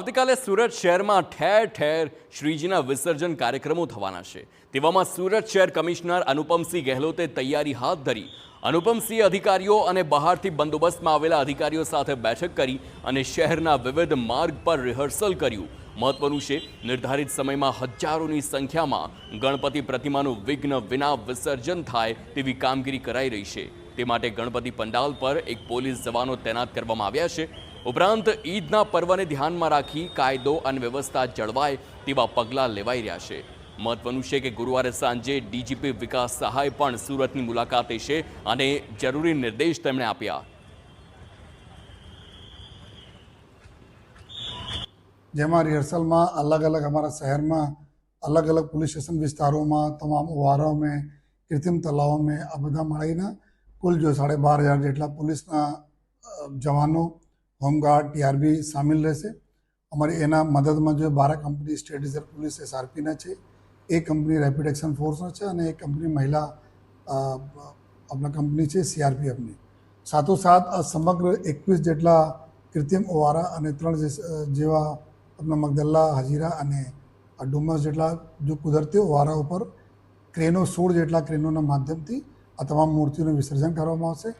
આવતીકાલે સુરત શહેરમાં ઠેર ઠેર શ્રીજીના વિસર્જન કાર્યક્રમો થવાના છે। તેવામાં સુરત શહેર કમિશનર અનુપમસિંહ ગહેલોતે તૈયારી હાથ ધરી। અનુપમસિંહે અધિકારીઓ અને બહારથી બંદોબસ્તમાં આવેલા અધિકારીઓ સાથે બેઠક કરી અને શહેરના વિવિધ માર્ગ પર રિહર્સલ કર્યું। મહત્વનું છે, નિર્ધારિત સમયમાં હજારોની સંખ્યામાં ગણપતિ પ્રતિમાનું વિઘ્ન વિના વિસર્જન થાય તેવી કામગીરી કરાઈ રહી છે। તે માટે ગણપતિ પંડાલ પર એક પોલીસ જવાનો તૈનાત કરવામાં આવ્યા છે। ઉપરાંત ઈદના પર્વને ધ્યાનમાં રાખી કાયદો અને વ્યવસ્થા જળવાય તેવા પગલાં લેવાઈ રહ્યા છે। મહત્વનું છે કે ગુરુવારે સાંજે ડીજીપી વિકાસ સહાય પણ સુરતની મુલાકાતે છે અને જરૂરી નિર્દેશ તેમણે આપ્યા। જેમાં રિહર્સલમાં अलग अलग हमारा शहर में अलग अलग पुलिस स्टेशन विस्तारों में तमाम ओवारों में कृत्रिम तलावों में आ बधा મળીને कुल जो 12,500 જેટલા પોલીસના જવાનો હોમગાર્ડ ટીઆરબી સામેલ રહેશે। અમારી એના મદદમાં जो 12 કંપની સ્ટેટ રિઝર્વ પોલીસ એસઆરપીના છે, એક કંપની રેપિડ એક્શન ફોર્સના છે અને એક કંપની મહિલા આપણા કંપની છે સીઆરપીએફની। સાથોસાથ આ સમગ્ર 21 જેટલા કૃત્રિમ ઓવારા અને 3 જેવા अपना मगदल्ला हजीरा અને ડુમસ જેટલા જો કુદરતી ઓવારા ઉપર ક્રેનો 16 જેટલા ક્રેનોના માધ્યમથી આ તમામ મૂર્તિઓનું વિસર્જન કરવામાં આવશે।